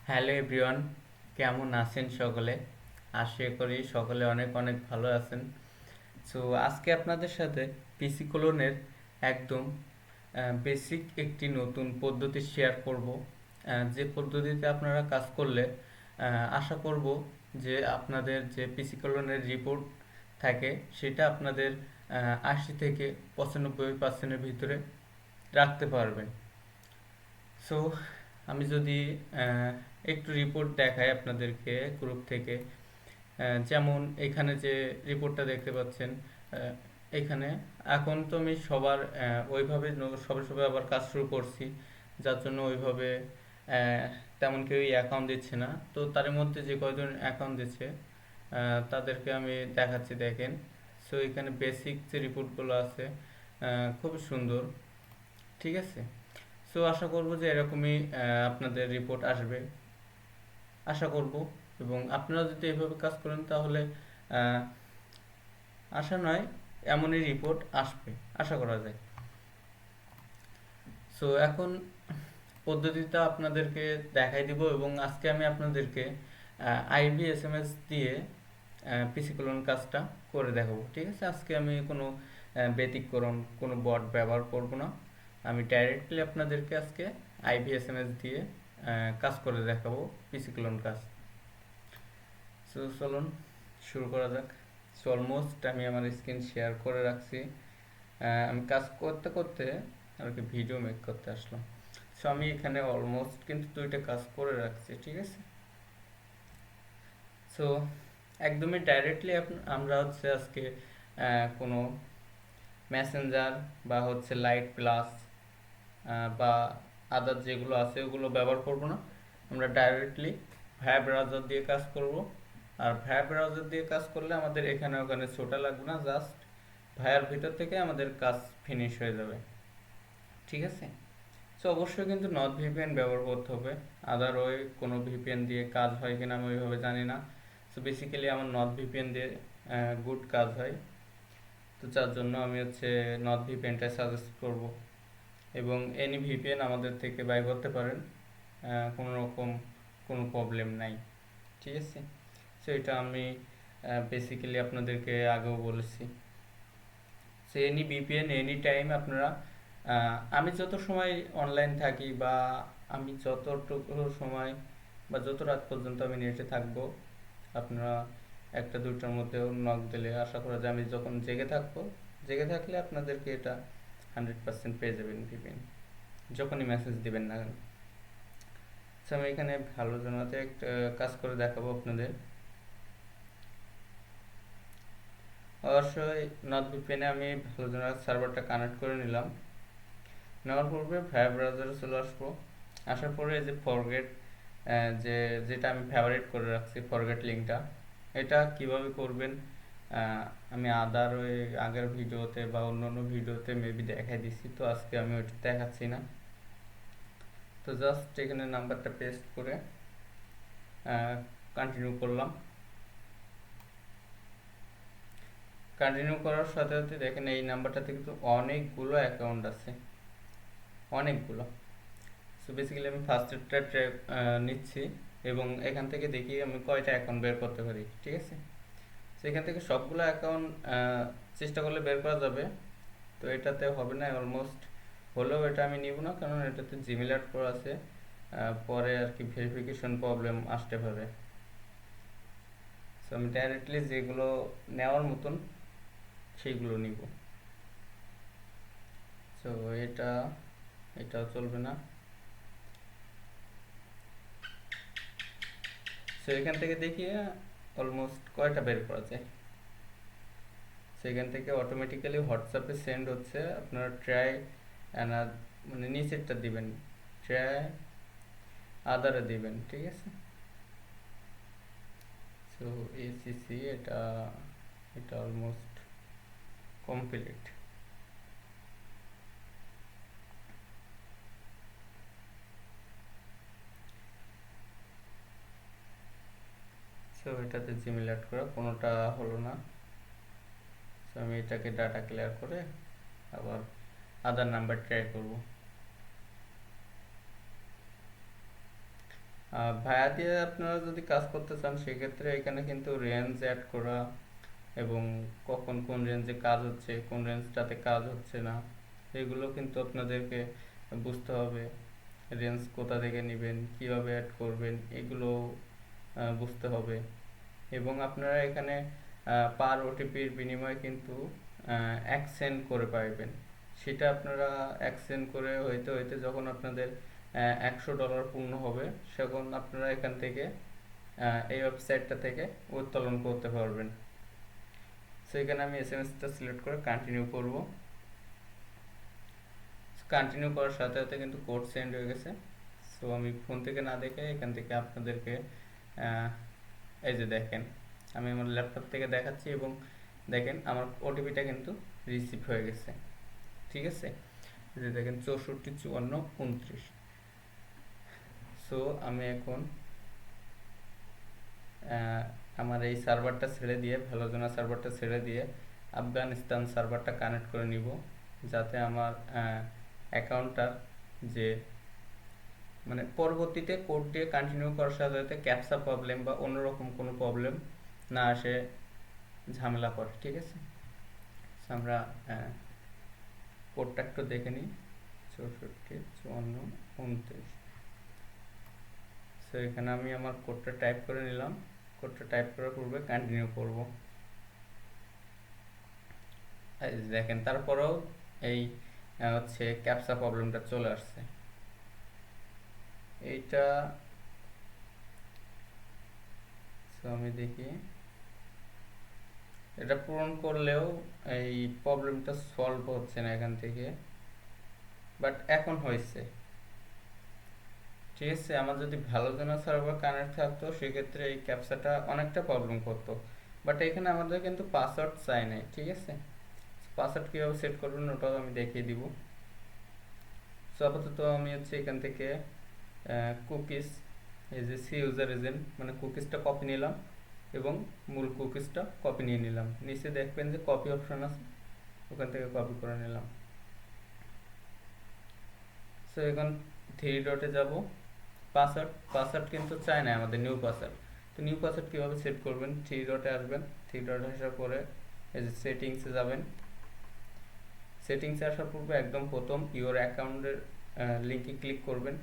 Hello everyone, কেমন আছেন সকলে? আশা করি সকলে অনেক অনেক ভালো আছেন। সো আজকে আপনাদের সাথে পিসি ক্লোনের একদম বেসিক একটি নতুন পদ্ধতি শেয়ার করব, যে পদ্ধতিতে আপনারা কাজ করলে আশা করব যে আপনাদের যে পিসি ক্লোনের রিপোর্ট থাকে সেটা আপনাদের 80 থেকে 95% ভিতরে রাখতে পারবেন। সো আমি যদি আহ, একটু রিপোর্ট দেখাই আপনাদেরকে গ্রুপ থেকে, যেমন এখানে যে রিপোর্টটা দেখতে পাচ্ছেন, আহ, এখানে এখন তো আমি সবার ওইভাবে সবে সবে আবার কাজ শুরু করছি, যার জন্য ওইভাবে তেমন কেউই অ্যাকাউন্ট দিচ্ছে না। তো তার মধ্যে যে কয়জন অ্যাকাউন্ট দিচ্ছে তাদেরকে আমি দেখাচ্ছি, দেখেন। সো এখানে বেসিক যে রিপোর্টগুলো আছে খুবই সুন্দর, ঠিক আছে। সো আশা করব যে এরকমই আপনাদের রিপোর্ট আসবে, আশা করব। এবং আপনারা যদি এভাবে কাজ করেন তাহলে আহ, আশা নয়, এমনই রিপোর্ট আসবে, আশা করা যায়। সো এখন পদ্ধতিটা আপনাদেরকে দেখাই দিব এবং আজকে আমি আপনাদেরকে IBSMS দিয়ে পিসি ক্লোন কাজটা করে দেখাবো, ঠিক আছে। আজকে আমি কোনো ব্যতিক্রম কোনো বট ব্যবহার করব না, আমি ডাইরেক্টলি আপনাদেরকে আজকে IBSMS দিয়ে কাজ করে দেখাবো, পিসি ক্লোন কাজ। সো চলুন শুরু করা যাক। সো অলমোস্ট আমি আমার স্ক্রিন শেয়ার করে রাখছি। আমি কাজ করতে করতে আর কি ভিডিও মেক করতে আসলাম। সো আমি এখানে অলমোস্ট কিন্তু দুইটা কাজ করে রাখছি, ঠিক আছে। সো একদমই ডাইরেক্টলি আমরা হচ্ছে আজকে কোনো মেসেঞ্জার বা হচ্ছে লাইট প্লাস বা আদার যেগুলো আছে ওগুলো ব্যবহার করব না। আমরা ডাইরেক্টলি ভায়া ব্রাউজার দিয়ে কাজ করব। আর ভায়া ব্রাউজার দিয়ে কাজ করলে আমাদের এখানে ওখানে ছোটা লাগবে না, জাস্ট ভায়ার ভিতর থেকে আমাদের কাজ ফিনিশ হয়ে যাবে, ঠিক আছে। সো অবশ্যই কিন্তু নট ভিপিএন ব্যবহার করতে হবে, আদার ওয়ে কোনো ভিপিএন দিয়ে কাজ হয় কিনা আমি ওইভাবে জানি না। সো বেসিক্যালি আমার নট ভিপিএন দিয়ে গুড কাজ হয়। তো যার জন্য আমি হচ্ছে নট ভিপিএনটাই সাজেস্ট করব। এবং এনি ভিপিএন আমাদের থেকে বাই করতে পারেন, কোনো রকম কোনো প্রবলেম নাই, ঠিক আছে। সো এটা আমি বেসিক্যালি আপনাদেরকে আগেও বলেছি। So any VPN any time আপনারা, আমি যত সময় অনলাইন থাকি বা আমি যতটুকু সময় বা যত রাত পর্যন্ত আমি নেটে থাকবো, আপনারা একটা দুইটার মধ্যেও নক দিলে আশা করা যায় আমি যখন জেগে থাকবো, জেগে থাকলে আপনাদেরকে এটা 100% পেয়ে যাবেন ভিপিএন, যখনই মেসেজ দিবেন না কেন। আচ্ছা, আমি এখানে ভালো জনাতে একটা কাজ করে দেখাবো আপনাদের। অবশ্যই নট ভিপিএনে আমি ভালো জনার সার্ভারটা কানেক্ট করে নিলাম। নেওয়ার পূর্বে ভায়া ব্রাউজারে চলে আসবো। আসার পরে এই যে ফরগেট, যে যেটা আমি ফেভারিট করে রাখছি ফরগেট লিঙ্কটা, এটা কিভাবে করবেন আমি আদার ওই আগের ভিডিওতে বা অন্য অন্য ভিডিওতে মেবি দেখাই দিছি, তো আজকে আমি ওইটা দেখাচ্ছি না। তো জাস্ট এখানে নাম্বারটা পেস্ট করে কন্টিনিউ করলাম। কন্টিনিউ করার সাথে সাথে দেখেন এই নাম্বারটাতে কিন্তু অনেকগুলো অ্যাকাউন্ট আছে, অনেকগুলো। সো বেসিক্যালি আমি ফার্স্টেরটা ট্র্যাক নিচ্ছি এবং এখান থেকে দেখি আমি কয়টা অ্যাকাউন্ট বের করতে পারি, ঠিক আছে। সেখান থেকে সবগুলো অ্যাকাউন্ট চেষ্টা করলে বের করা যাবে। তো এটাতে হবে না অলমোস্ট, হলেও এটা আমি নিব না, কারণ এটাতে জিমেল অ্যাড করা আছে, পরে আর কি ভেরিফিকেশন প্রবলেম আসতে পারে। সো আমি ডাইরেক্টলি যেগুলো নেওয়ার মতন সেইগুলো নিব। সো এটাও চলবে না। সো এখান থেকে দেখি অলমোস্ট কয়টা বের করা যায়। সেখান থেকে অটোমেটিক্যালি হোয়াটসঅ্যাপে সেন্ড হচ্ছে, আপনারা ট্রাই মানে নিচেরটা দিবেন, ট্রাই আদারে দিবেন, ঠিক আছে। সো এসিসি এটা এটা অলমোস্ট কমপ্লিট। সো এটাতে জিমেল অ্যাড করা কোনোটা হলো না। সো আমি এটাকে ডাটা ক্লিয়ার করে আবার আদার নাম্বার ট্রাই করব। ভায়া দিয়ে আপনারা যদি কাজ করতে চান সেক্ষেত্রে এখানে কিন্তু রেঞ্জ অ্যাড করা এবং কখন কোন রেঞ্জে কাজ হচ্ছে কোন রেঞ্জটাতে কাজ হচ্ছে না এগুলো কিন্তু আপনাদেরকে বুঝতে হবে। রেঞ্জ কোথা থেকে নেবেন, কিভাবে অ্যাড করবেন, এগুলো বুঝতে হবে। এবং আপনারা এখানে পার ওটিপির বিনিময়ে কিন্তু এক্সচেঞ্জ করে পাইবেন। সেটা আপনারা এক্সচেঞ্জ করে হইতে হইতে যখন আপনাদের $100 পূর্ণ হবে তখন আপনারা এখান থেকে এই ওয়েবসাইটটা থেকে উত্তোলন করতে পারবেন। সো এখানে আমি এসএমএসটা সিলেক্ট করে কন্টিনিউ করব। কন্টিনিউ করার সাথে সাথে কিন্তু কোড সেন্ড হয়ে গেছে। সো আমি ফোন থেকে না দেখে এখান থেকে আপনাদেরকে এই যে দেখেন আমি আমার ল্যাপটপ থেকে দেখাচ্ছি এবং দেখেন আমার ওটিপিটা কিন্তু রিসিভ হয়ে গেছে। ঠিক আছে, এই যে দেখেন 645429। সো আমি এখন আমার এই সার্ভারটা ছেড়ে দিয়ে ভ্যালোজোনা সার্ভারটা ছেড়ে দিয়ে আফগানিস্তান সার্ভারটা কানেক্ট করে নিব, যাতে আমার অ্যাকাউন্টটার যে মানে পরবর্তীতে কোড দিয়ে কন্টিনিউ করার সাথে সাথে ক্যাপচা প্রবলেম বা অন্যরকম কোনো প্রবলেম না আসে, ঝামেলা করে। ঠিক আছে, আমরা কোডটা একটু দেখে নিই। 645429। সো এখানে আমি আমার কোডটা টাইপ করে নিলাম। কোডটা টাইপ করার পূর্বে কন্টিনিউ করব। দেখেন তারপরেও এই হচ্ছে ক্যাপচা প্রবলেমটা চলে আসছে। এইটা আমি দেখি এটা পূরণ করলেও এই প্রবলেমটা সলভ হচ্ছে না এখান থেকে, বাট এখন হয়েছে। ঠিক আছে, আমার যদি ভ্যালোজোনা সার্ভার কানেক্ট থাকতো সেক্ষেত্রে এই ক্যাপচাটা অনেকটা প্রবলেম করতো, বাট এখানে আমাদের কিন্তু পাসওয়ার্ড চাই নাই। ঠিক আছে, পাসওয়ার্ড কীভাবে সেট করবেন ওটাও আমি দেখিয়ে দিব। সো আপাতত আমি হচ্ছে এখান থেকে কুকিজ এই যে সি ইউজার এজেন্ট মানে কুকিজটা কপি নিলাম এবং মূল কুকিজটা কপি নিয়ে নিলাম। নিচে দেখবেন যে কপি অপশন আছে, ওখান থেকে কপি করে নিলাম। সো এখন 3 ডটে যাব। পাসওয়ার্ড কিন্তু চাই না আমাদের নিউ পাসওয়ার্ড। তো নিউ পাসওয়ার্ড কীভাবে সেট করবেন, 3 ডটে আসবেন। 3 ডটে আসার পরে এই যে সেটিংসে যাবেন। সেটিংসে আসার পূর্বে একদম প্রথম ইউর অ্যাকাউন্টের লিঙ্কে ক্লিক করবেন।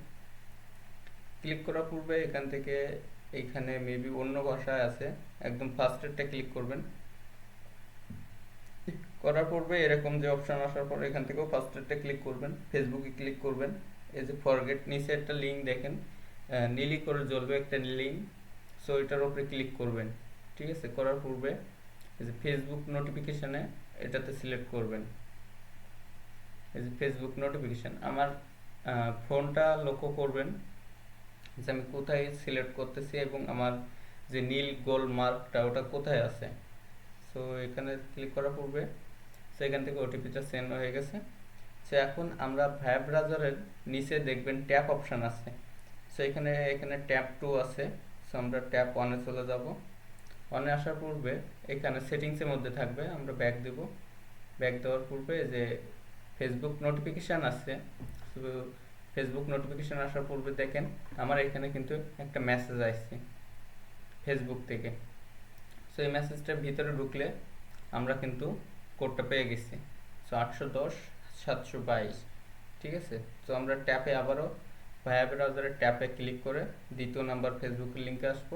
ক্লিক করার পূর্বে এখান থেকে এইখানে মেবি অন্য ভাষায় আছে, একদম ফার্স্টেরটা ক্লিক করবেন। করার পূর্বে এরকম যে অপশন আসার পর এখান থেকেও ফার্স্টেরটা ক্লিক করবেন। ফেসবুকে ক্লিক করবেন। এই যে ফরগেট নিচে একটা লিঙ্ক দেখেন নীলি করে জ্বলবে একটা লিঙ্ক, সো এটার উপরে ক্লিক করবেন। ঠিক আছে, করার পূর্বে এই যে ফেসবুক নোটিফিকেশানে এটাতে সিলেক্ট করবেন। এই যে ফেসবুক নোটিফিকেশান আমার ফোনটা লক্ষ্য করবেন যে আমি কোথায় সিলেক্ট করতেছি এবং আমার যে নীল গোল মার্কটা ওটা কোথায় আছে। সো এখানে ক্লিক করার পূর্বে সেখান থেকে ওটিপিটা সেন্ড হয়ে গেছে। সো এখন আমরা ভায়া ব্রাউজারের নিচে দেখবেন ট্যাপ অপশান আছে। সো এখানে ট্যাপ 2 আছে। সো আমরা ট্যাপ 1-এ চলে যাব। 1-এ আসার পূর্বে এখানে সেটিংসের মধ্যে থাকবে, আমরা ব্যাক দেব। ব্যাক দেওয়ার পূর্বে যে ফেসবুক নোটিফিকেশান আছে, ফেসবুক নোটিফিকেশান আসার পূর্বে দেখেন আমার এখানে কিন্তু একটা মেসেজ আসছে ফেসবুক থেকে। সো এই মেসেজটার ভিতরে ঢুকলে আমরা কিন্তু কোডটা পেয়ে গেছি। সো 810-722। ঠিক আছে, তো আমরা ট্যাপে আবারও ভায়া ব্রাউজারের ট্যাপে ক্লিক করে দ্বিতীয় নাম্বার ফেসবুকের লিঙ্কে আসবো।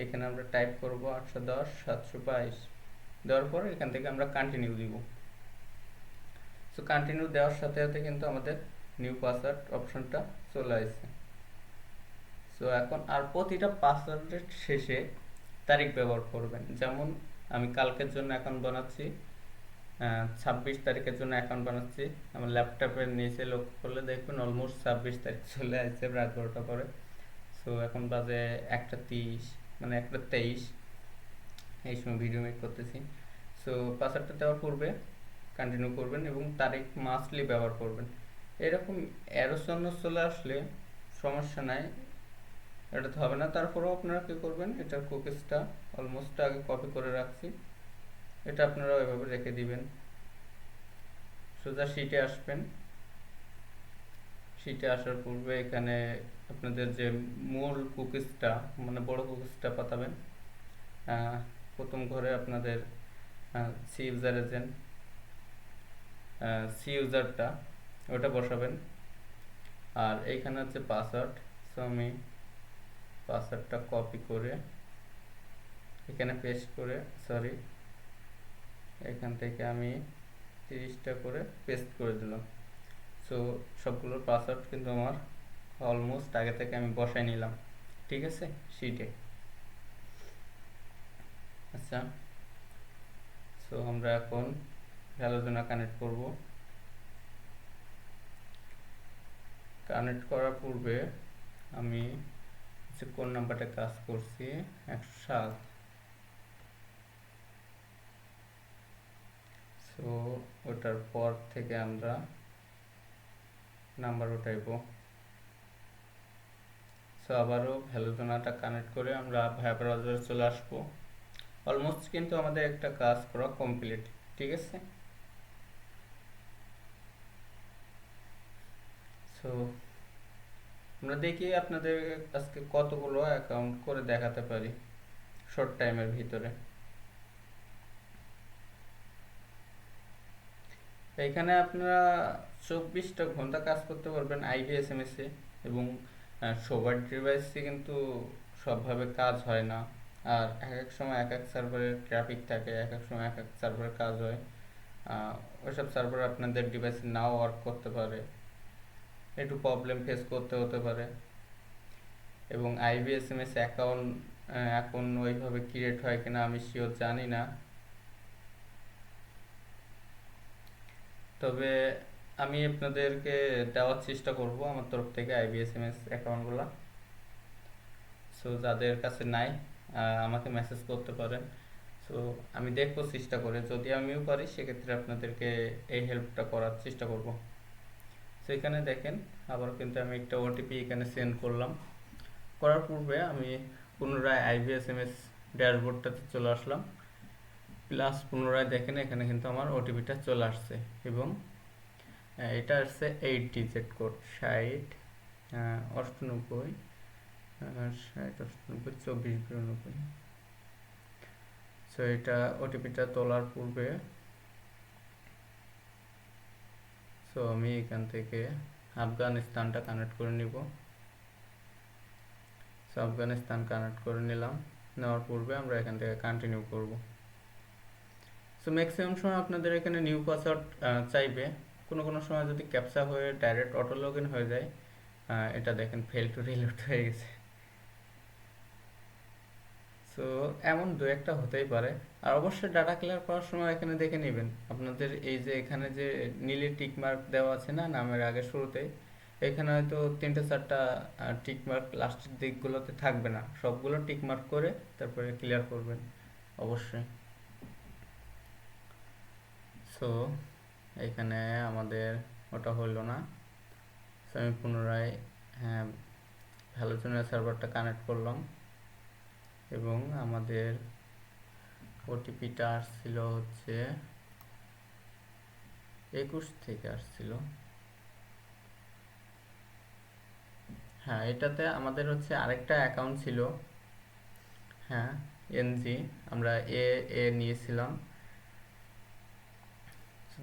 এখানে আমরা টাইপ করব 810-722। দেওয়ার পর এখান থেকে আমরা কন্টিনিউ দিব। সো কন্টিনিউ দেওয়ার সাথে সাথে কিন্তু আমাদের নিউ পাসওয়ার্ড অপশনটা চলে আসছে। সো এখন আর প্রতিটা পাসওয়ার্ডের শেষে তারিখ ব্যবহার করবেন। যেমন আমি কালকের জন্য অ্যাকাউন্ট বানাচ্ছি, 26 তারিখের জন্য অ্যাকাউন্ট বানাচ্ছি। আমার ল্যাপটপের নিচে লক্ষ্য করলে দেখবেন অলমোস্ট 26 তারিখ চলে আসছে রাত 12টা পরে। সো এখন বাজে 1:30 মানে 1:23 এই সময় ভিডিও মেক করতেছি। সো পাসওয়ার্ডটা দেওয়ার পূর্বে কন্টিনিউ করবেন এবং তারিখ মাস্টলি ব্যবহার করবেন। এরকম অ্যারোসন্ন চলে আসলে সমস্যা নাই, এটা তো হবে না। তারপরেও আপনারা কী করবেন, এটার কুকিজটা অলমোস্ট আগে কপি করে রাখছি, এটা আপনারা ওইভাবে রেখে দিবেন। সোজা শিটে আসবেন। শিটে আসার পূর্বে এখানে আপনাদের যে মূল কুকিজটা মানে বড় কুকিজটা পাঠাবেন। আহ, প্রথম ঘরে আপনাদের সি ইউজার এজেন্ট সি ইউজারটা ওটা বসাবেন। আর এইখানে হচ্ছে পাসওয়ার্ড। সো আমি পাসওয়ার্ডটা কপি করে এখানে পেস্ট করে, সরি, এখান থেকে আমি 30টা করে পেস্ট করে দিলাম। সো সবগুলোর পাসওয়ার্ড কিন্তু আমার অলমোস্ট আগে থেকে আমি বসাই নিলাম, ঠিক আছে, শিটে। আচ্ছা, সো আমরা এখন হ্যালোজোনা কানেক্ট করব। কানেক্ট করার পূর্বে আমি হচ্ছে কোন নাম্বারটা কাজ করছি, 107। সো ওটার পর থেকে আমরা নাম্বার উঠাইব। সো আবারও হ্যালোজোনাটা কানেক্ট করে আমরা ভায়া ব্রাউজারে চলে আসবো। অলমোস্ট কিন্তু আমাদের একটা কাজ করা কমপ্লিট, ঠিক আছে। সো আমরা দেখি আপনাদের আজকে কতগুলো অ্যাকাউন্ট করে দেখাতে পারি শর্ট টাইমের ভিতরে। এখানে আপনারা 24টা ঘন্টা কাজ করতে পারবেন IBSMS এ। এবং সবার ডিভাইসে কিন্তু সবভাবে কাজ হয় না। আর এক এক সময় এক এক সার্ভারের ট্রাফিক থাকে, এক এক সময় এক এক সার্ভারের কাজ হয়। ওইসব সার্ভার আপনাদের ডিভাইসে নাও ওয়ার্ক করতে পারে, একটু প্রবলেম ফেস করতে হতে পারে। এবং IBSMS অ্যাকাউন্ট এখন ওইভাবে ক্রিয়েট হয় কিনা আমি শিওর জানি না, তবে আমি আপনাদেরকে দেওয়ার চেষ্টা করব আমার তরফ থেকে IBSMS অ্যাকাউন্টগুলো। সো যাদের কাছে নাই আমাকে মেসেজ করতে পারেন। সো আমি দেখবো চেষ্টা করে, যদি আমিও পারি সেক্ষেত্রে আপনাদেরকে এই হেল্পটা করার চেষ্টা করব। সো এখানে দেখেন আবার কিন্তু আমি একটা ওটিপি এখানে সেন্ড করলাম। করার পূর্বে আমি পুনরায় IBSMS ড্যাশবোর্ডটাতে চলে আসলাম। প্লাস পুনরায় দেখেন এখানে কিন্তু আমার ওটিপিটা চলে আসছে। এবং এটা আসছে 8 ডিজিট কোড, 60 98 60 98 24 92। সো এটা ওটিপিটা তোলার পূর্বে সো আমি এখান থেকে আফগানিস্তানটা কানেক্ট করে নিব। সো আফগানিস্তান কানেক্ট করে নিলাম। নেওয়ার পূর্বে আমরা এখান থেকে কন্টিনিউ করব। সো ম্যাক্সিমাম সময় আপনাদের এখানে নিউ পাসওয়ার্ড চাইবে। কোনো কোনো সময় যদি ক্যাপচা হয়ে ডাইরেক্ট অটো লগ ইন হয়ে যায়, এটা দেখেন ফেল টু রিলোড হয়ে গেছে। সো এমন দু একটা হতেই পারে। আর অবশ্যই ডাটা ক্লিয়ার করার সময় এখানে দেখে নেবেন আপনাদের এই যে এখানে যে নীলের টিক মার্ক দেওয়া আছে না নামের আগে শুরুতেই, এখানে হয়তো 3-4টা টিক মার্ক লাস্টের দিকগুলোতে থাকবে না, সবগুলো টিক মার্ক করে তারপরে ক্লিয়ার করবেন অবশ্যই। সো এখানে আমাদের ওটা হলো না। সো আমি পুনরায় হ্যাঁ হ্যালোজোনা সার্ভারটা কানেক্ট করলাম এবং আমাদের ওটিপিটা আসছিল হচ্ছে 21 থেকে আসছিল। হ্যাঁ এটাতে আমাদের হচ্ছে আরেকটা অ্যাকাউন্ট ছিল, হ্যাঁ NG, আমরা এ নিয়েছিলাম।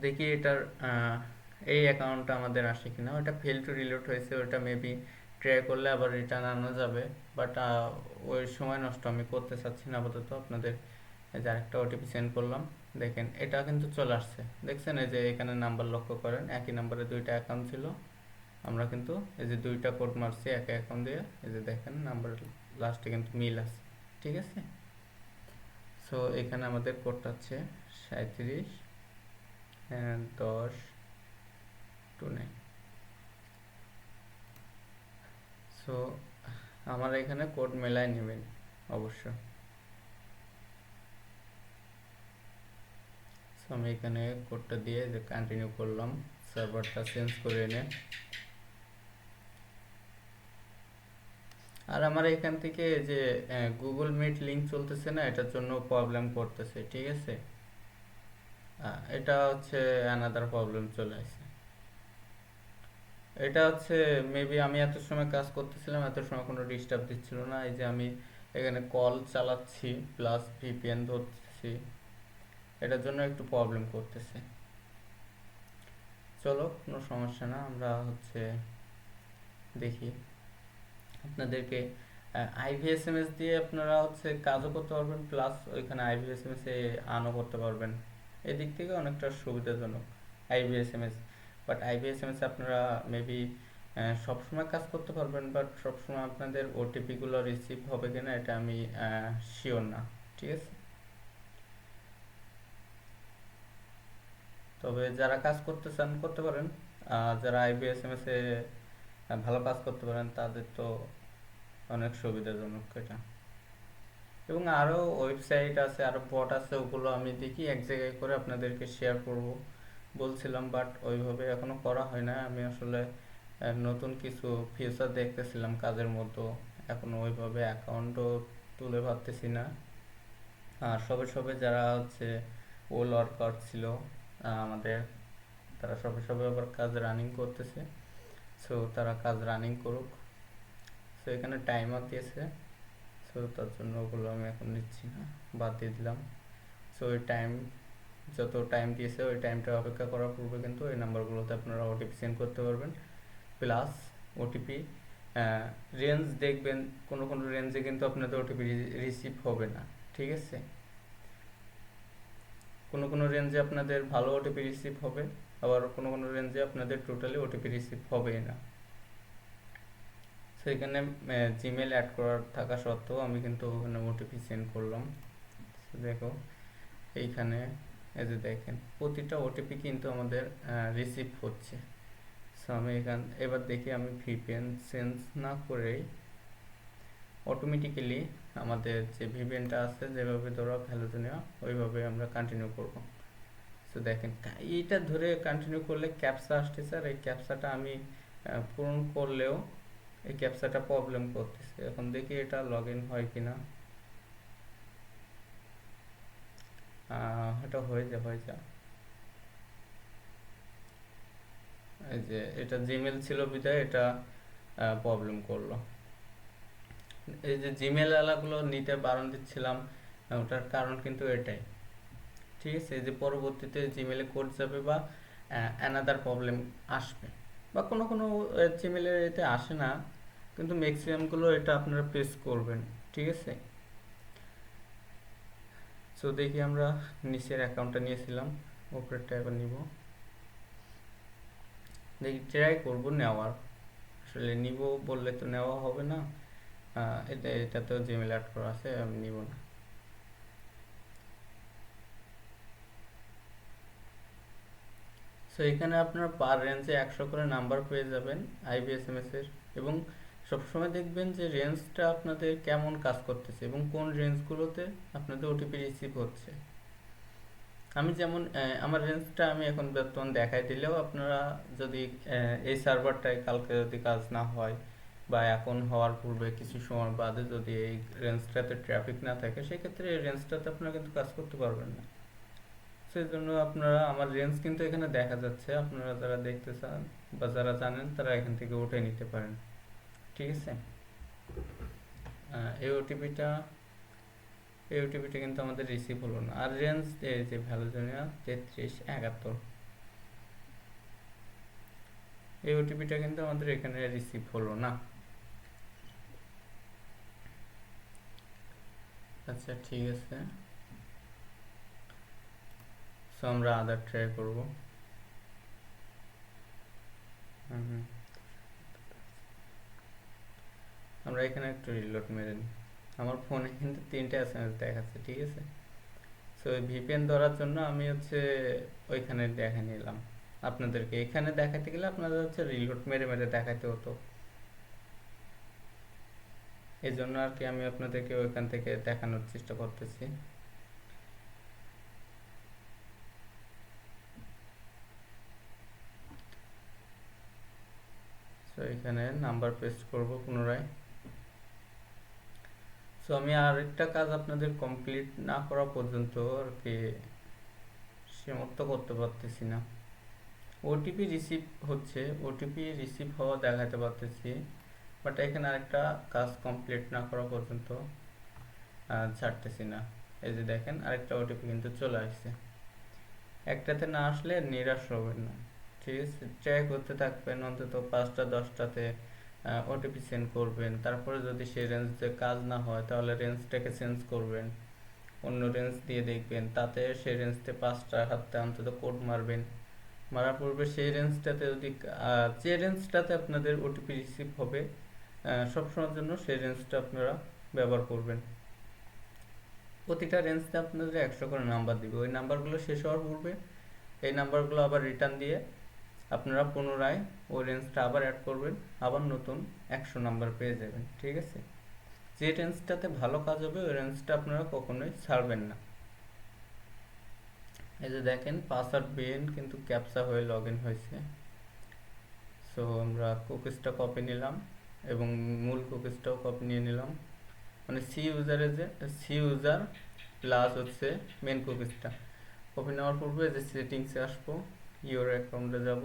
দেখি এটার এই অ্যাকাউন্টটা আমাদের আসে কিনা। ওটা ফেল টু রিলোড হয়েছে, ওটা মেবি ট্রাই করলে আবার রিটার্ন আনা যাবে, বাট ওই সময় নষ্ট আমি করতে চাচ্ছি না আপাতত। আপনাদের এই যে আরেকটা ওটিপি সেন্ড করলাম, দেখেন এটা কিন্তু চলে আসছে। দেখছেন এই যে এখানে নাম্বার লক্ষ্য করেন, একই নাম্বারে দুইটা অ্যাকাউন্ট ছিল। আমরা কিন্তু এই যে দুইটা কোড মারছি এক অ্যাকাউন্ট দিয়ে, এই যে দেখেন নাম্বার লাস্টে কিন্তু মিল আছে, ঠিক আছে। সো এখানে আমাদের কোডটা হচ্ছে 37-10-29। সো আমার এখানে কোড মেলায় নেবেন অবশ্য। সো আমি এখানে কোডটা দিয়ে যে কন্টিনিউ করলাম, সার্ভারটা চেঞ্জ করে এনে। আর আমার এখান থেকে যে গুগল মিট লিংক চলতেছে না, এটার জন্য প্রবলেম করতেছে, ঠিক আছে। এটা হচ্ছে অ্যানাদার প্রবলেম চলে আসছে। এটা হচ্ছে মেবি আমি এত সময় কাজ করতেছিলাম, এত সময় কোনো ডিস্টার্ব দিচ্ছিল না। এই যে আমি এখানে কল চালাচ্ছি প্লাস ভিপিএন ধরতেছি, এটার জন্য একটু প্রবলেম করতেছে। চলো, কোনো সমস্যা না, আমরা হচ্ছে দেখি আপনাদেরকে আইভিএসএমএস দিয়ে আপনারা হচ্ছে কাজও করতে পারবেন, প্লাস ওইখানে আইভিএসএমএস এ আনও করতে পারবেন। এদিক থেকে অনেকটা সুবিধাজনক আইভিএসএমএস। বাট আইভিএসএমএস আপনারা মেবি সবসময় কাজ করতে পারবেন, বাট সবসময় আপনাদের ওটিপিগুলো রিসিভ হবে কিনা এটা আমি শিওর না। ঠিক আছে, তবে যারা কাজ করতে চান করতে পারেন। যারা আইবিএসএমএস এ ভালো কাজ করতে পারেন তাদের তো অনেক সুবিধাজনক এটা। এবং আরও ওয়েবসাইট আছে, আরও বট আছে, ওগুলো আমি দেখি এক জায়গায় করে আপনাদেরকে শেয়ার করব বলছিলাম, বাট ওইভাবে এখনো করা হয় না। আমি আসলে নতুন কিছু ফিচার দেখতেছিলাম কাজের মতো, এখনো ওইভাবে অ্যাকাউন্টও তুলে ভাবতেছি না। আর সবে সবে যারা হচ্ছে ওল ওয়ার্কার ছিল আমাদের, তারা সবে সবে আবার কাজ রানিং করতেছে। সো তারা কাজ রানিং করুক। সো এখানে টাইমার দিয়েছে, সো তার জন্য ওগুলো আমি এখন নিচ্ছি না, বাদ দিয়ে দিলাম। সো ওই টাইম, যত টাইম দিয়েছে ওই টাইমটা অপেক্ষা করার পূর্বে কিন্তু এই নাম্বারগুলোতে আপনারা ওটিপি সেন্ড করতে পারবেন। প্লাস ওটিপি রেঞ্জ দেখবেন, কোনো কোনো রেঞ্জে কিন্তু আপনাদের ওটিপি রিসিভ হবে না। ঠিক আছে, কোনো কোনো রেঞ্জে আপনাদের ভালো ওটিপি রিসিভ হবে, আবার কোনো কোনো রেঞ্জে আপনাদের টোটালি ওটিপি রিসিভ হবেই না। সো এখানে জিমেল অ্যাড করার থাকা সত্ত্বেও আমি কিন্তু ওখানে ওটিপি সেন্ড করলাম। দেখো এইখানে, এই যে দেখেন প্রতিটা ওটিপি কিন্তু আমাদের রিসিভ হচ্ছে। সো আমি এবার দেখি আমি ভিপিএন চেঞ্জ না করেই অটোমেটিক্যালি আমাদের যে ভিপিএনটা আছে যেভাবে ধরো ভ্যালুজনিয়া, ওইভাবে আমরা কন্টিনিউ করব। সো দেখেন এইটা ধরে কন্টিনিউ করলে ক্যাপসা আসতেছে, আর এই ক্যাপসাটা আমি পূরণ করলেও এই ক্যাপসাটা প্রবলেম করতেছে। এখন দেখি এটা লগ ইন হয় কিনা। এটা হয়ে যা এই যে এটা জিমেল ছিল বিধায় এটা প্রবলেম করলো। এই যে জিমেল আলাগুলো নিতে বারণ দিচ্ছিলাম, ওটার কারণ কিন্তু এটাই। ঠিক আছে, এই যে পরবর্তীতে জিমেলে কোড যাবে বা অ্যানাদার প্রবলেম আসবে, বা কোনো কোনো জিমেলের এতে আসে না, কিন্তু ম্যাক্সিমামগুলো এটা আপনারা ফেস করবেন। ঠিক আছে, সো দেখি আমরা নিচের অ্যাকাউন্টটা নিয়েছিলাম, উপরেরটা এবার নিব। দেখি ট্রাই করবো নেওয়ার, আসলে নিব বললে তো নেওয়া হবে না। এটাতেও জিমেল অ্যাড করা আছে, আমি নিব না। সো এখানে আপনারা পার রেঞ্জে 100 করে নাম্বার পেয়ে যাবেন আইবিএসএমএস এর। এবং সবসময় দেখবেন যে রেঞ্জটা আপনাদের কেমন কাজ করতেছে এবং কোন রেঞ্জগুলোতে আপনাদের ওটিপি রিসিভ হচ্ছে। আমি যেমন আমার রেঞ্জটা আমি এখন বর্তমান দেখাই দিলেও আপনারা যদি এই সার্ভারটায় কালকে যদি কাজ না হয়, বা এখন হওয়ার পূর্বে কিছু সময় বাদে যদি এই রেঞ্জটাতে ট্রাফিক না থাকে, সেক্ষেত্রে এই রেঞ্জটাতে আপনারা কিন্তু কাজ করতে পারবেন না। সেই জন্য আপনারা, আমার রেঞ্জ কিন্তু এখানে দেখা যাচ্ছে, আপনারা যারা দেখতে চান বা যারা জানেন তারা এখান থেকে উঠে নিতে পারেন। ঠিক আছে, এই ওটিপিটা কিন্তু আমাদের রিসিভ হলো না। আর রেঞ্জ যে ভ্যালুজনিয়া 3371, এই ওটিপিটা কিন্তু আমাদের এখানে রিসিভ হলো না। আচ্ছা ঠিক আছে, সো আমরা আদার ট্রাই করব। আমরা এখানে একটু রিলোড মেরে নিই। আমার ফোনে কিন্তু 3টে এসএমএস দেখাচ্ছে। ঠিক আছে, সো ভিপিএন ধরার জন্য আমি হচ্ছে ওইখানে দেখে নিলাম। আপনাদেরকে এখানে দেখাতে গেলে আপনাদের হচ্ছে রিলোড মেরে মেরে দেখাতে হতো, এই জন্য আর কি আমি আপনাদেরকে ওইখান থেকে দেখানোর চেষ্টা করতেছি। সো এখানে নাম্বার পেস্ট করব পুনরায়। সো আমি আরেকটা কাজ আপনাদের কমপ্লিট না করা পর্যন্ত আর কি সমাপ্ত করতে পারতেছি না। ওটিপি রিসিভ হচ্ছে, ওটিপি রিসিভ হওয়া দেখাতে পারতেছি, বাট এখানে আরেকটা কাজ কমপ্লিট না করা পর্যন্ত ছাড়তেছি না। এই যে দেখেন আরেকটা ওটিপি কিন্তু চলে আসছে। একটাতে না আসলে নিরাশ হবেন না, ঠিক আছে? ট্রাই করতে থাকবেন, অন্তত 5টা 10টাতে ওটিপি সেন্ড করবেন। তারপরে যদি সেই রেঞ্জে কাজ না হয় তাহলে রেঞ্জটাকে চেঞ্জ করবেন, অন্য রেঞ্জ দিয়ে দেখবেন, তাতে সেই রেঞ্জতে 5টা হাতে অন্তত কোড মারবেন। মারার পূর্বে সেই রেঞ্জটাতে যদি যে রেঞ্জটাতে আপনাদের ওটিপি রিসিভ হবে সবসময়ের জন্য সেই রেঞ্জটা আপনারা ব্যবহার করবেন। প্রতিটা রেঞ্জতে আপনাদের 100 করে নাম্বার দিবে, ওই নাম্বারগুলো শেষ হওয়ার পূর্বে এই নাম্বারগুলো আবার রিটার্ন দিয়ে আপনারা পুনরায় ওই রেঞ্জটা আবার অ্যাড করবেন, আবার নতুন 100 নাম্বার পেয়ে যাবেন, ঠিক আছে? যে রেঞ্জটাতে ভালো কাজ হবে ওই রেঞ্জটা আপনারা কখনোই ছাড়বেন না। এই যে দেখেন পাসওয়ার্ড বিএন কিন্তু ক্যাপচা হয়ে লগ ইন হয়েছে। সো আমরা কুকিজটা কপি নিলাম এবং মূল কুকিজটাও কপি নিয়ে নিলাম, মানে সি ইউজার প্লাস হচ্ছে মেন কুকিজটা কপি নেওয়ার পূর্বে যে সেটিংসে আসবো, ইওর অ্যাকাউন্টে যাব।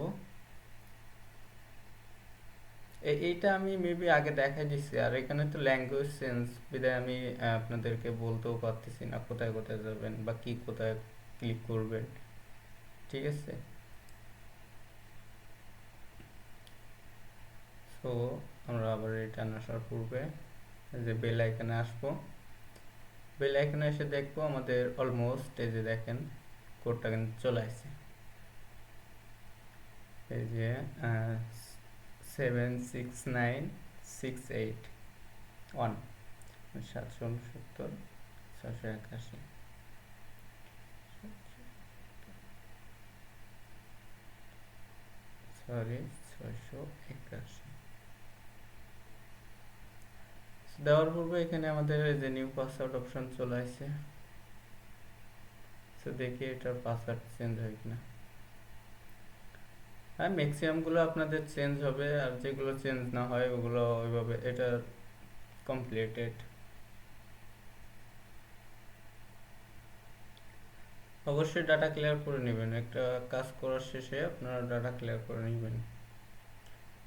এইটা আমি মেবি আগে দেখাই দিচ্ছি, আর এখানে তো ল্যাঙ্গুয়েজ চেঞ্জ বিধায় আমি আপনাদেরকে বলতেও পারতেছি না কোথায় কোথায় যাবেন বা কি কোথায় ক্লিক করবেন, ঠিক আছে? সো আমরা আবার রিটার্ন আসার পূর্বে যে বেল আইকনে আসবো, বেল আইকনে এসে দেখবো আমাদের অলমোস্ট এই যে দেখেন কোডটা কিন্তু চলে আসছে। এই যে 769681 769 681। সরি 681 দেওয়ার পূর্বে এখানে আমাদের এই যে নিউ পাসওয়ার্ড অপশন চলে আসছে। তো দেখি এটার পাসওয়ার্ড চেঞ্জ হয় কিনা। হ্যাঁ, ম্যাক্সিমামগুলো আপনাদের চেঞ্জ হবে, আর যেগুলো চেঞ্জ না হয় ওগুলো ওইভাবে। এটা কমপ্লিটেড। অবশ্যই ডাটা ক্লিয়ার করে নেবেন, একটা কাজ করার শেষে আপনারা ডাটা ক্লিয়ার করে নেবেন।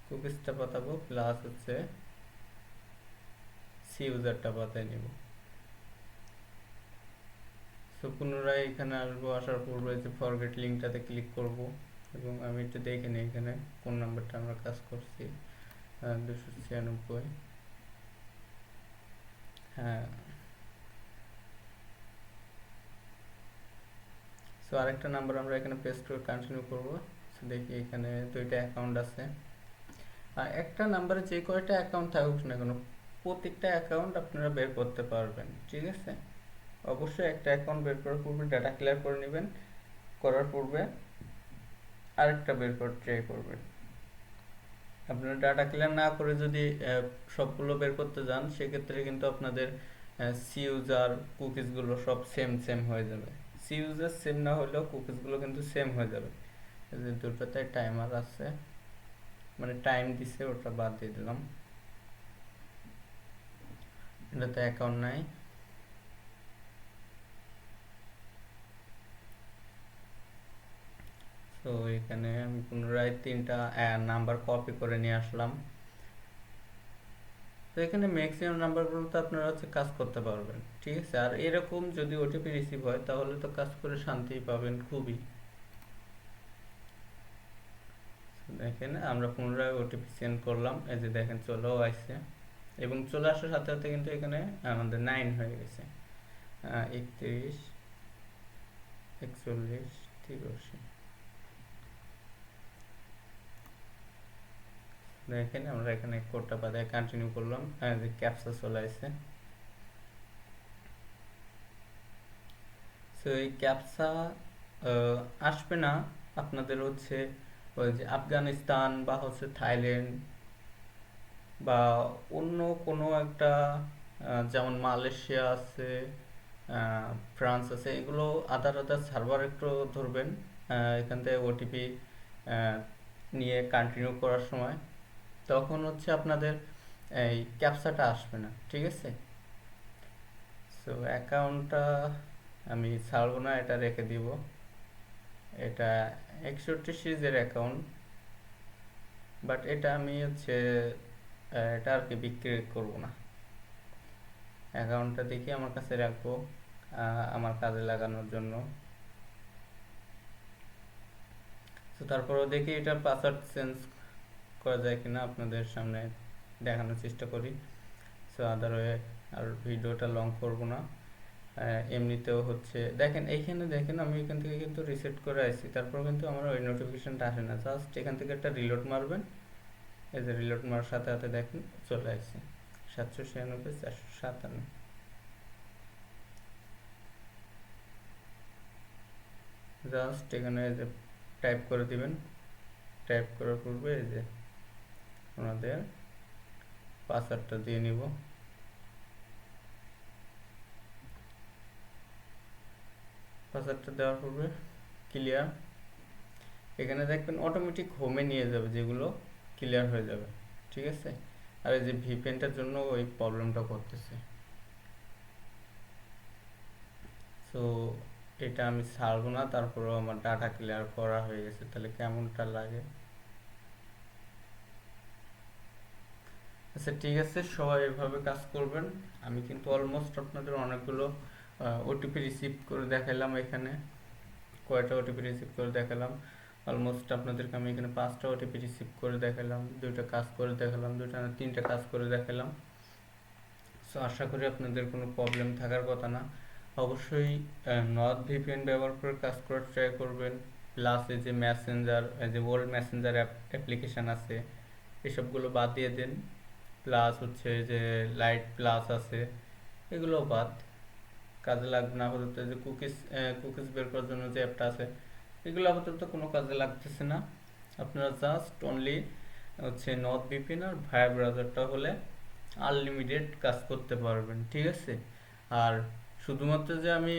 কুকিজটা পাতাবো প্লাস হচ্ছে সি ইউজারটা পাতায় নেব। সো পুনরায় এখানে আসবো, আসার পূর্বে যে ফরগেট লিঙ্কটাতে ক্লিক করব এবং আমি একটু দেখে নিই এখানে কোন নাম্বারটা আমরা কাজ করছি। 296। হ্যাঁ, সো আরেকটা নাম্বার আমরা এখানে পেস্ট করে কন্টিনিউ করব। সো দেখি এখানে 2টা অ্যাকাউন্ট আছে, আর একটা নাম্বারে যে কয়টা অ্যাকাউন্ট থাকুক না কেন প্রত্যেকটা অ্যাকাউন্ট আপনারা বের করতে পারবেন, ঠিক আছে? অবশ্যই একটা অ্যাকাউন্ট বের করার পূর্বে ডাটা ক্লিয়ার করে নেবেন, করার পূর্বে আরেকটা বের করে ট্রাই করবেন। আপনারা ডাটা ক্লিয়ার না করে যদি সবগুলো বের করতে যান সেক্ষেত্রে কিন্তু আপনাদের সি ইউজার কুকিজগুলো সব সেম সেম হয়ে যাবে। সি ইউজার সেম না হলেও কুকিজগুলো কিন্তু সেম হয়ে যাবে। এই যে দুটোতে টাইমার আছে, মানে টাইম দিছে, ওটা বাদ দিয়ে দিলাম। এটাতে অ্যাকাউন্ট নাই। তো এখানে আমি পুনরায় 3টা নাম্বার কপি করে নিয়ে আসলাম। তো এখানে ম্যাক্সিমাম নাম্বারগুলোতে আপনারা হচ্ছে কাজ করতে পারবেন, ঠিক আছে? আর এরকম যদি ওটিপি রিসিভ হয় তাহলে তো কাজ করে শান্তি পাবেন খুবই। দেখেন আমরা পুনরায় ওটিপি সেন্ড করলাম, এই যে দেখেন চলেও আসছে, এবং চলে আসার সাথে সাথে কিন্তু এখানে আমাদের 9 হয়ে গেছে। 31 41 83। দেখেন আমরা এখানে কোডটা পাতায় কন্টিনিউ করলাম, যে ক্যাপচা চলে আসছে। সো এই ক্যাপচা আসবে না আপনাদের হচ্ছে ওই যে আফগানিস্তান বা হচ্ছে থাইল্যান্ড বা অন্য কোনো একটা, যেমন মালয়েশিয়া আছে, ফ্রান্স আছে, এগুলো আদার আদার সার্ভার একটু ধরবেন এখান থেকে ওটিপি নিয়ে কন্টিনিউ করার সময়, তখন হচ্ছে আপনাদের এই ক্যাপচাটা আসবে না, ঠিক আছে? সো অ্যাকাউন্টটা আমি ছাড়বো না, এটা রেখে দিব। এটা 61 সিরিজের অ্যাকাউন্ট, বাট এটা আমি হচ্ছে এটা আর কি বিক্রি করব না। অ্যাকাউন্টটা দেখি আমার কাছে রাখবো আমার কাজে লাগানোর জন্য। তো তারপরেও দেখি এটা পাসওয়ার্ড চেঞ্জ করা যায় কিনা, আপনাদের সামনে দেখানোর চেষ্টা করি। সো আদার ওয়ে আর ভিডিওটা লং করব না। এমনিতেও হচ্ছে দেখেন, এইখানে দেখেন আমি এখান থেকে কিন্তু রিসেট করে আসছি, তারপর কিন্তু আমার ওই নোটিফিকেশনটা আসে না। জাস্ট এখান থেকে একটা রিলোড মারবেন, এই যে রিলোড মারার সাথে সাথে দেখেন চলে আসছে 796 457। জাস্ট এখানে এই যে টাইপ করে দিবেন, টাইপ করার পূর্বে এই যে ওনাদের পাসওয়ার্ডটা দিয়ে নিব। পাসওয়ার্ডটা দেওয়ার পূর্বে ক্লিয়ার, এখানে দেখবেন অটোমেটিক হোমে নিয়ে যাবে, যেগুলো ক্লিয়ার হয়ে যাবে। ঠিক আছে, আর এই যে ভিপিএনটার জন্য ওই প্রবলেমটা করতেছে। সো এটা আমি ছাড়বো না, তারপরেও আমার ডাটা ক্লিয়ার করা হয়ে গেছে। তাহলে কেমনটা লাগে? আচ্ছা ঠিক আছে, সবাই এভাবে কাজ করবেন। আমি কিন্তু অলমোস্ট আপনাদের অনেকগুলো ওটিপি রিসিভ করে দেখালাম। এখানে কয়টা ওটিপি রিসিভ করে দেখালাম? অলমোস্ট আপনাদেরকে আমি এখানে 5টা ওটিপি রিসিভ করে দেখালাম, 2টা কাজ করে দেখালাম, 2টা না 3টা কাজ করে দেখালাম। সো আশা করি আপনাদের কোনো প্রবলেম থাকার কথা না। অবশ্যই নট ভিপিএন ব্যবহার করে কাজ করার ট্রাই করবেন। প্লাস এই যে মেসেঞ্জার, এই যে ওল্ড মেসেঞ্জার অ্যাপ্লিকেশান আছে, এসবগুলো বাদ দিয়ে দেন। প্লাস হচ্ছে যে লাইট প্লাস আছে, এগুলো বাদ, কাজে লাগবে না আপাতত। যে কুকিজ বের করার জন্য যে অ্যাপটা আছে, এগুলো আপাতত কোনো কাজে লাগতেছে না। আপনারা জাস্ট অনলি হচ্ছে নর্থ ভিপিএন আর ভায়া ব্রাউজারটা হলে আনলিমিটেড কাজ করতে পারবেন। ঠিক আছে, আর শুধুমাত্র যে আমি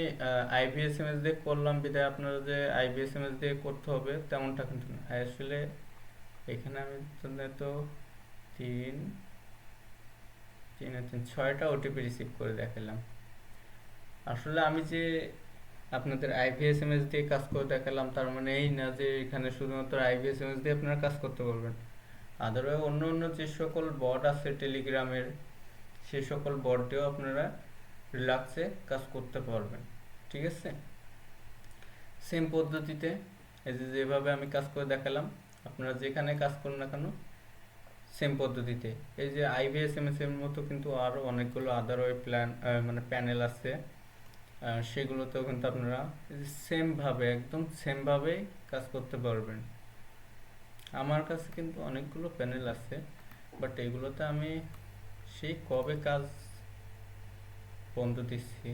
আইপিএসএমএস দিয়ে করলাম বিধায় আপনারা যে আইপিএসএমএস দিয়ে করতে হবে তেমনটা কিন্তু না। আসলে এখানে আমি তো তিন তিন তিন 6টা ওটিপি রিসিভ করে দেখালাম। আসলে আমি যে আপনাদের আইপিএসএমএস দিয়ে কাজ করে দেখালাম, তার মানে এই না যে এখানে শুধুমাত্র আইপিএসএমএস দিয়ে আপনারা কাজ করতে পারবেন। আদারওয়াইজ অন্য অন্য যে সকল বট আছে টেলিগ্রামের, সেই সকল বট দিয়েও আপনারা রিল্যাক্সে কাজ করতে পারবেন। ঠিক আছে, সেম পদ্ধতিতে এই যে যেভাবে আমি কাজ করে দেখালাম, আপনারা যেখানে কাজ করুন না কেন সেম পদ্ধতিতে। এই যে আইবিএসএমএস এর মতো কিন্তু আরও অনেকগুলো আদার ওয়ে মানে প্যানেল আছে, সেগুলোতেও কিন্তু আপনারা সেমভাবে একদম সেমভাবেই কাজ করতে পারবেন। আমার কাছে কিন্তু অনেকগুলো প্যানেল আছে, বাট এগুলোতে আমি সেই কবে কাজ বন্ধ দিচ্ছি।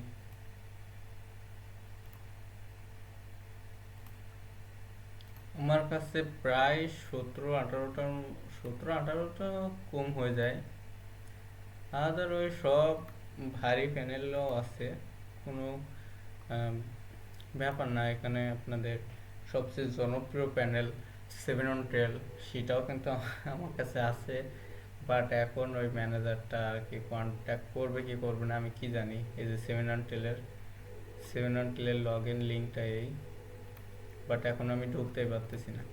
আমার কাছে প্রায় 17-18টা কম হয়ে যায়। আদার ওই সব ভারী প্যানেলও আছে, কোনো ব্যাপার না। এখানে আপনাদের সবচেয়ে জনপ্রিয় প্যানেল 7 on 12, সেটাও কিন্তু আমার কাছে আছে। বাট এখন ওই ম্যানেজারটা আর কি কন্ট্যাক্ট করবে কি করবে না আমি কি জানি। এই যে 7on 12-এর লগ ইন লিঙ্কটা এই, বাট এখন আমি ঢুকতেই পারতেছি না,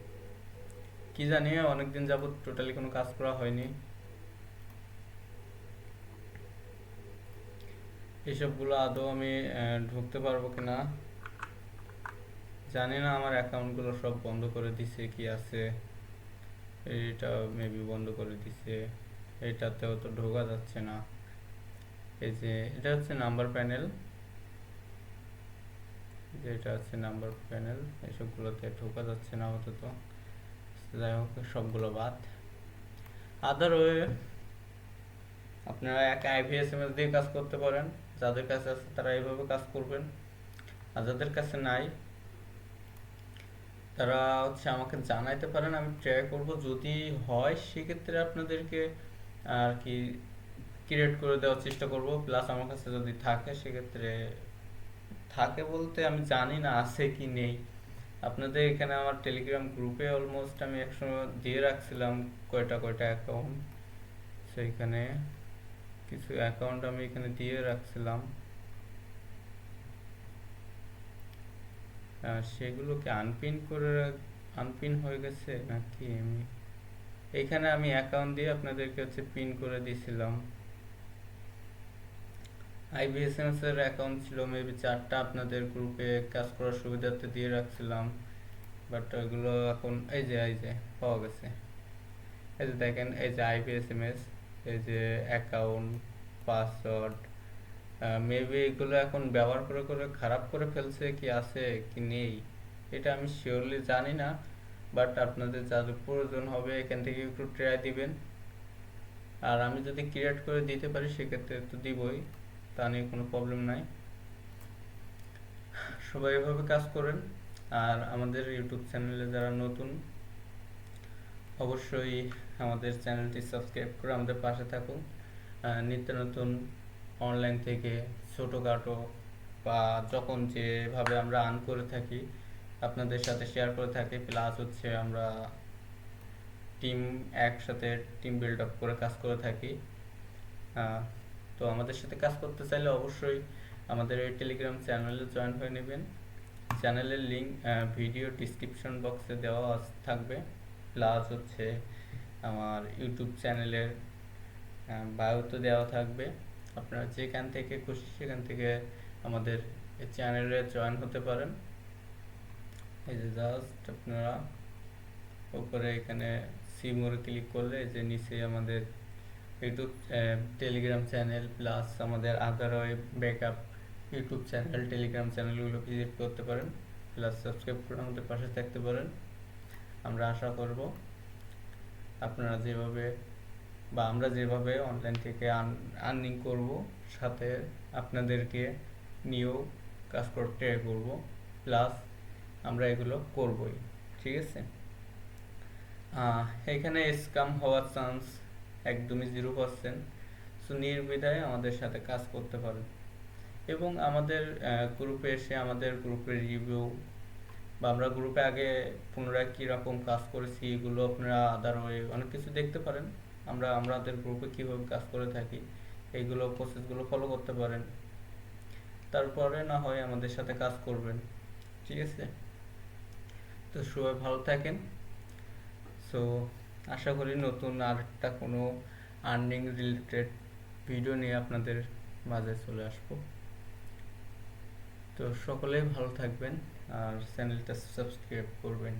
কি জানি। অনেকদিন যাবত টোটালি কোনো কাজ করা হয়নি। এসবগুলো আদৌ আমি ঢুকতে পারবো কিনা জানি না। আমার অ্যাকাউন্টগুলো সব বন্ধ করে দিছে কি আছে, এটা মেবি বন্ধ করে দিছে। এটাতেও তো ঢোকা যাচ্ছে না। এই যে এটা হচ্ছে নাম্বার প্যানেল, যেটা আছে নাম্বার প্যানেল, এসবগুলোতে ঢোকা যাচ্ছে না অন্তত। যাই হোক, সবগুলো বাদ। আদার ওয়ে আপনারা এক আইভিএসএমএস দিয়ে কাজ করতে পারেন। যাদের কাছে আছে তারা এইভাবে কাজ করবেন, আর যাদের কাছে নাই তারা হচ্ছে আমাকে জানাইতে পারেন, আমি ট্রাই করব। যদি হয় সেক্ষেত্রে আপনাদেরকে আর কি ক্রিয়েট করে দেওয়ার চেষ্টা করব। প্লাস আমার কাছে যদি থাকে সেক্ষেত্রে, থাকে বলতে আমি জানি না আছে কি নেই। আপনাদের এখানে আমার টেলিগ্রাম গ্রুপে অলমোস্ট আমি একসময় দিয়ে রাখছিলাম কয়টা কয়টা অ্যাকাউন্ট, সেইখানে কিছু অ্যাকাউন্ট আমি এখানে দিয়ে রাখছিলাম। সেগুলোকে আনপিন হয়ে গেছে নাকি এইখানে আমি অ্যাকাউন্ট দিয়ে আপনাদেরকে হচ্ছে পিন করে দিয়েছিলাম। আইবিএসএমএস এর অ্যাকাউন্ট ছিল মেবি 4টা, আপনাদের গ্রুপে কাজ করার সুবিধার্থে দিয়ে রাখছিলাম, বাট ওইগুলো এখন এই যে পাওয়া গেছে। এই যে দেখেন, এই যে আইবিএসএমএস, এই যে অ্যাকাউন্ট, পাসওয়ার্ড, মেবি এগুলো এখন ব্যবহার করে করে খারাপ করে ফেলছে, কি আছে কি নেই এটা আমি শিওরলি জানি না, বাট আপনাদের যাদের প্রয়োজন হবে এখান থেকে একটু ট্রাই দিবেন। আর আমি যদি ক্রিয়েট করে দিতে পারি সেক্ষেত্রে তো দিবই, তা নিয়ে কোনো প্রবলেম নাই। সবাই এভাবে কাজ করেন। আর আমাদের ইউটিউব চ্যানেলে যারা নতুন, অবশ্যই আমাদের চ্যানেলটি সাবস্ক্রাইব করে আমাদের পাশে থাকুন। নিত্য নতুন অনলাইন থেকে ছোটোখাটো বা যখন যেভাবে আমরা আর্ন করে থাকি আপনাদের সাথে শেয়ার করে থাকি, প্লাস হচ্ছে আমরা একসাথে টিম বিল্ড আপ করে কাজ করে থাকি। তো আমাদের সাথে কাজ করতে চাইলে অবশ্যই আমাদের এই টেলিগ্রাম চ্যানেলে জয়েন হয়ে নেবেন। চ্যানেলের লিঙ্ক ভিডিও ডিসক্রিপশন বক্সে দেওয়া থাকবে, প্লাস হচ্ছে আমার ইউটিউব চ্যানেলের বায়োতে দেওয়া থাকবে। আপনারা যেখান থেকে খুশি সেখান থেকে আমাদের এই চ্যানেলে জয়েন হতে পারেন। এই যে জাস্ট আপনারা উপরে এখানে সি মোড়ে ক্লিক করলে যে নিচে আমাদের ইউটিউব টেলিগ্রাম চ্যানেল প্লাস আমাদের other web backup YouTube channel Telegram চ্যানেলগুলো ভিজিট করতে পারেন, প্লাস সাবস্ক্রাইব করে আমাদের পাশে থাকতে পারেন। আমরা আশা করব আপনারা যেভাবে বা আমরা যেভাবে অনলাইন থেকে আর্নিং করব, সাথে আপনাদেরকে নিয়েও কাজ করতে ট্রাই করব, প্লাস আমরা এগুলো করবই। ঠিক আছে, এখানে স্ক্যাম হওয়ার চান্স একদমই 0%। সো নির্দ্বিধায় আমাদের সাথে কাজ করতে পারেন এবং আমাদের গ্রুপে এসে আমাদের গ্রুপের রিভিউ বা আমরা গ্রুপে আগে পুনরায় কীরকম কাজ করেছি এগুলো আপনারা আদার ওয়ে অনেক কিছু দেখতে পারেন। আমরা আমাদের গ্রুপে কীভাবে কাজ করে থাকি এইগুলো প্রসেসগুলো ফলো করতে পারেন, তারপরে না হয় আমাদের সাথে কাজ করবেন। ঠিক আছে, তো সবাই ভালো থাকেন। সো আশা করি নতুন আরেকটা কোনো আর্নিং রিলেটেড ভিডিও নিয়ে আপনাদের মাঝে চলে আসবো। তো সকলেই ভালো থাকবেন আর চ্যানেলটা সাবস্ক্রাইব করবেন।